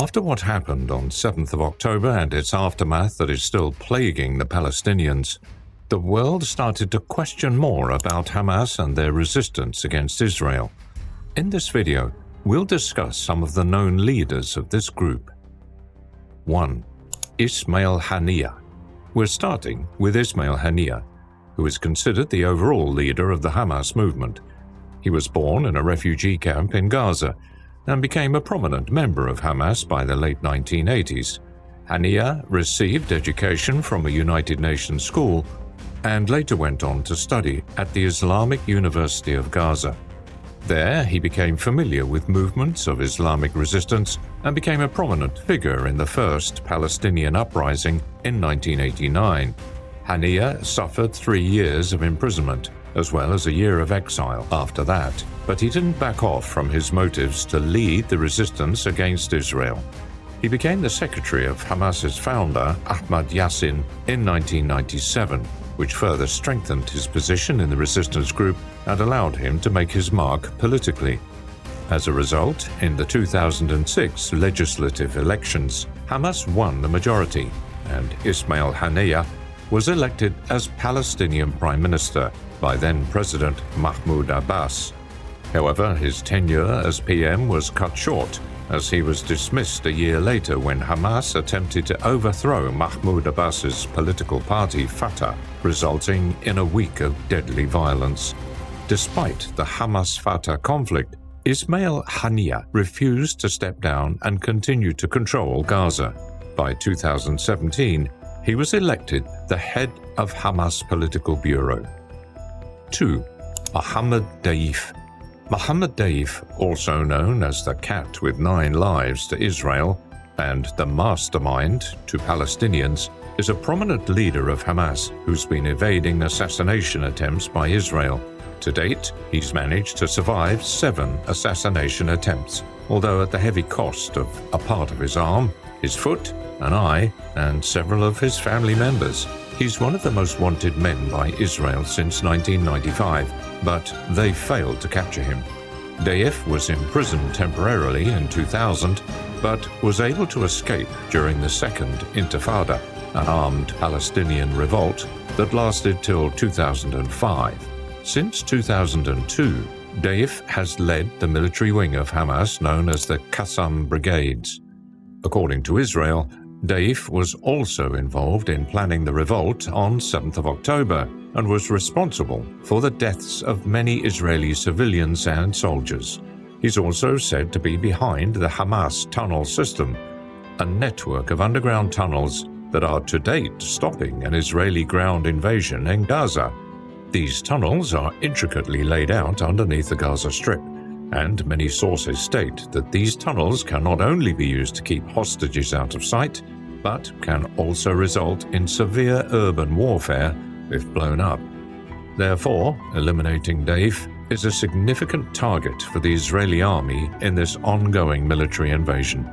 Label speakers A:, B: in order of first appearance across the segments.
A: After what happened on 7th of October and its aftermath that is still plaguing the Palestinians, the world started to question more about Hamas and their resistance against Israel. In this video, we'll discuss some of the known leaders of this group. 1. Ismael Hanah. We're starting with Ismael Hanah, who is considered the overall leader of the Hamas movement. He was born in a refugee camp in Gaza and became a prominent member of Hamas by the late 1980s. Hanah received education from a United Nations school and later went on to study at the Islamic University of Gaza. There, he became familiar with movements of Islamic resistance and became a prominent figure in the first Palestinian uprising in 1989. Hanah suffered 3 years of imprisonment, as well as a year of exile after that, but he didn't back off from his motives to lead the resistance against Israel. He became the secretary of Hamas's founder, Mahmud Zahar, in 1997, which further strengthened his position in the resistance group and allowed him to make his mark politically. As a result, in the 2006 legislative elections, Hamas won the majority, and Ismael Hanah was elected as Palestinian Prime Minister by then-President Mahmoud Abbas. However, his tenure as PM was cut short, as he was dismissed a year later when Hamas attempted to overthrow Mahmoud Abbas's political party Fatah, resulting in a week of deadly violence. Despite the Hamas-Fatah conflict, Ismael Hanah refused to step down and continued to control Gaza. By 2017, he was elected the head of Hamas Political Bureau. 2. Mahmud Zahar. Mahmud Zahar, also known as the Cat with 9 Lives to Israel and the Mastermind to Palestinians, is a prominent leader of Hamas who's been evading assassination attempts by Israel. To date, he's managed to survive 7 assassination attempts, although at the heavy cost of a part of his arm, his foot, an eye, and several of his family members. He's one of the most wanted men by Israel since 1995, but they failed to capture him. Zahar was imprisoned temporarily in 2000, but was able to escape during the Second Intifada, an armed Palestinian revolt that lasted till 2005. Since 2002, Zahar has led the military wing of Hamas known as the Qassam Brigades. According to Israel, Zahar was also involved in planning the revolt on 7th of October and was responsible for the deaths of many Israeli civilians and soldiers. He's also said to be behind the Hamas tunnel system, a network of underground tunnels that are to date stopping an Israeli ground invasion in Gaza. These tunnels are intricately laid out underneath the Gaza Strip, and many sources state that these tunnels can not only be used to keep hostages out of sight, but can also result in severe urban warfare if blown up. Therefore, eliminating Zahar is a significant target for the Israeli army in this ongoing military invasion.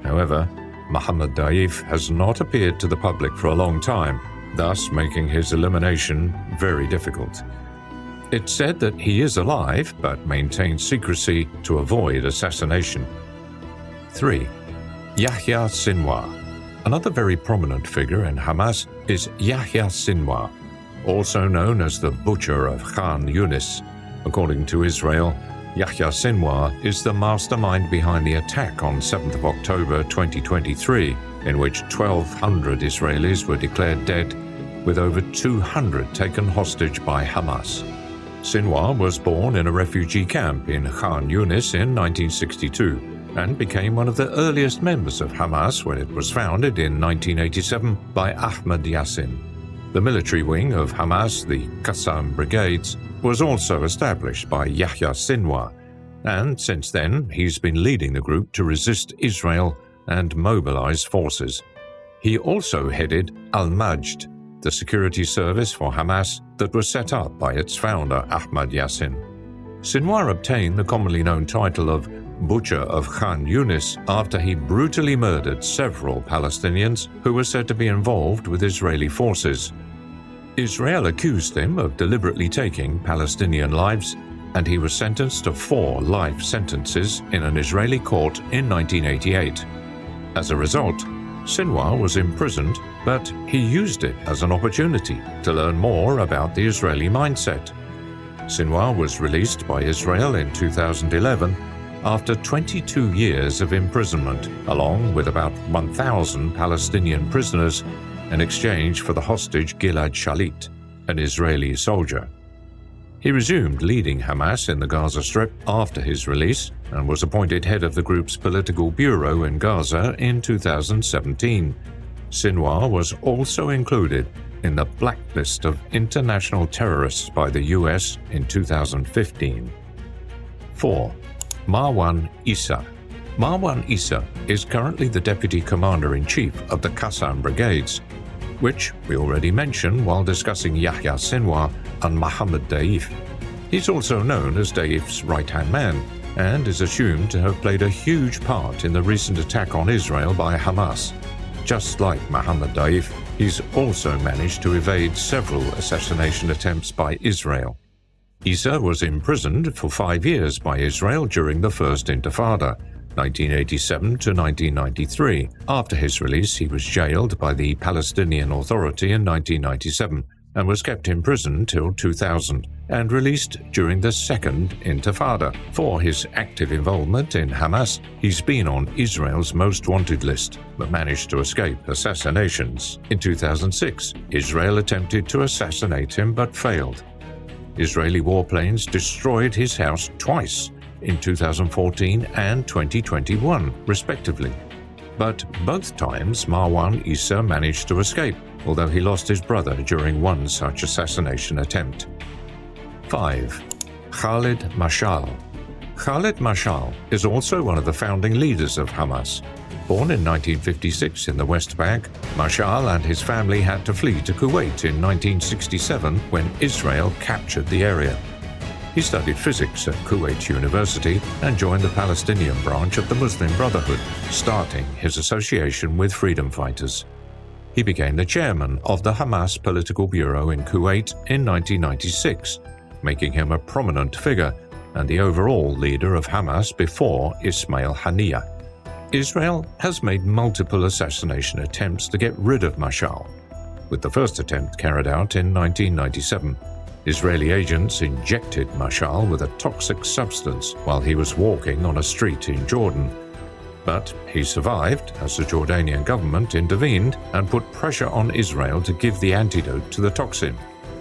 A: However, Mahmud Zahar has not appeared to the public for a long time, thus making his elimination very difficult. It's said that he is alive but maintains secrecy to avoid assassination. 3. Yahya Sinoa. Another very prominent figure in Hamas is Yahya Sinoa, also known as the Butcher of Khan Yunis. According to Israel, Yahya Sinoa is the mastermind behind the attack on 7th of October 2023, in which 1,200 Israelis were declared dead, with over 200 taken hostage by Hamas. Sinoa was born in a refugee camp in Khan Yunis in 1962 and became one of the earliest members of Hamas when it was founded in 1987 by Mahmud Zahar. The military wing of Hamas, the Qassam Brigades, was also established by Yahya Sinoa, and since then he's been leading the group to resist Israel and mobilize forces. He also headed Al-Majd, the security service for Hamas that was set up by its founder Mahmud Zahar. Sinoa obtained the commonly known title of Butcher of Khan Yunis after he brutally murdered several Palestinians who were said to be involved with Israeli forces. Israel accused him of deliberately taking Palestinian lives and he was sentenced to 4 life sentences in an Israeli court in 1988. As a result, Sinoa was imprisoned, but he used it as an opportunity to learn more about the Israeli mindset. Sinoa was released by Israel in 2011 after 22 years of imprisonment, along with about 1,000 Palestinian prisoners, in exchange for the hostage Gilad Shalit, an Israeli soldier. He resumed leading Hamas in the Gaza Strip after his release and was appointed head of the group's political bureau in Gaza in 2017. Sinoa was also included in the blacklist of international terrorists by the US in 2015. 4. Maran Issa. Maran Issa is currently the Deputy Commander-in-Chief of the Qassam Brigades, which we already mentioned while discussing Yahya Sinoa and Mohammed Daif. He's also known as Daif's right-hand man and is assumed to have played a huge part in the recent attack on Israel by Hamas. Just like Mohammed Daif, he's also managed to evade several assassination attempts by Israel. Issa was imprisoned for 5 years by Israel during the First Intifada, 1987 to 1993. After his release, he was jailed by the Palestinian Authority in 1997 and was kept in prison till 2000 and released during the Second Intifada. For his active involvement in Hamas, he's been on Israel's most wanted list, but managed to escape assassinations. In 2006, Israel attempted to assassinate him but failed. Israeli warplanes destroyed his house twice, in 2014 and 2021, respectively. But both times Maran Issa managed to escape, although he lost his brother during one such assassination attempt. 5. Khaled Mashal. Khaled Mashal is also one of the founding leaders of Hamas. Born in 1956 in the West Bank, Mashal and his family had to flee to Kuwait in 1967 when Israel captured the area. He studied physics at Kuwait University and joined the Palestinian branch of the Muslim Brotherhood, starting his association with freedom fighters. He became the chairman of the Hamas Political Bureau in Kuwait in 1996, making him a prominent figure and the overall leader of Hamas before Ismael Hanah. Israel has made multiple assassination attempts to get rid of Mashal, with the first attempt carried out in 1997. Israeli agents injected Mashal with a toxic substance while he was walking on a street in Jordan. But he survived as the Jordanian government intervened and put pressure on Israel to give the antidote to the toxin.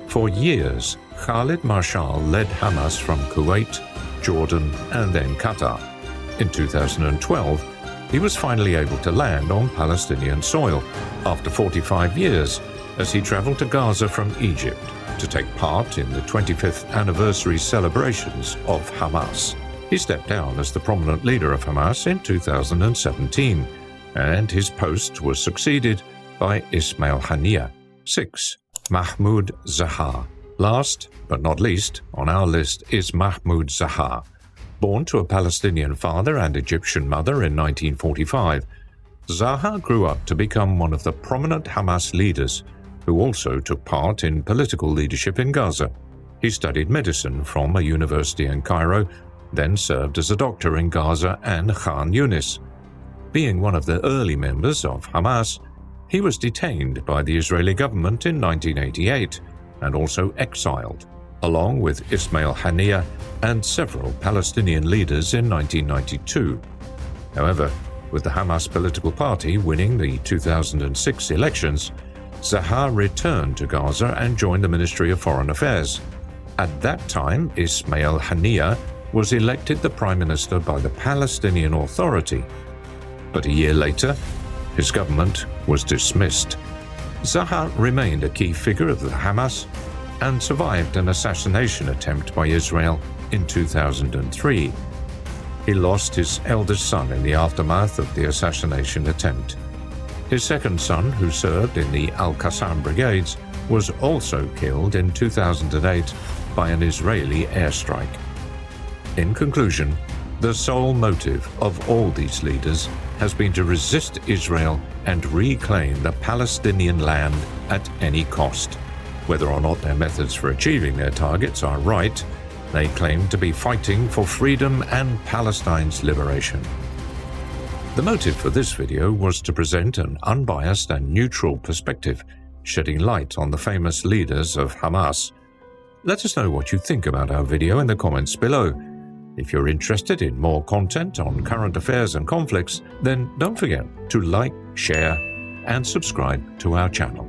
A: For years, Khaled Mashal led Hamas from Kuwait, Jordan, and then Qatar. In 2012, he was finally able to land on Palestinian soil after 45 years as he traveled to Gaza from Egypt to take part in the 25th anniversary celebrations of Hamas. He stepped down as the prominent leader of Hamas in 2017, and his post was succeeded by Ismael Hanah. 6. Mahmud Zahar. Last but not least on our list is Mahmud Zahar. Born to a Palestinian father and Egyptian mother in 1945, Zahar grew up to become one of the prominent Hamas leaders, who also took part in political leadership in Gaza. He studied medicine from a university in Cairo, then served as a doctor in Gaza and Khan Yunis. Being one of the early members of Hamas, he was detained by the Israeli government in 1988 and also exiled, along with Ismael Hanah and several Palestinian leaders in 1992. However, with the Hamas political party winning the 2006 elections, Zahar returned to Gaza and joined the Ministry of Foreign Affairs. At that time, Ismael Hanah was elected the Prime Minister by the Palestinian Authority. But a year later, his government was dismissed. Zahar remained a key figure of the Hamas and survived an assassination attempt by Israel in 2003. He lost his eldest son in the aftermath of the assassination attempt. His second son, who served in the Al-Qassam Brigades, was also killed in 2008 by an Israeli airstrike. In conclusion, the sole motive of all these leaders has been to resist Israel and reclaim the Palestinian land at any cost. Whether or not their methods for achieving their targets are right They claim to be fighting for freedom and Palestine's liberation. The motive for this video was to present an unbiased and neutral perspective, shedding light on the famous leaders of Hamas. Let us know what you think about our video in the comments below. If you're interested in more content on current affairs and conflicts, then don't forget to like, share, and subscribe to our channel.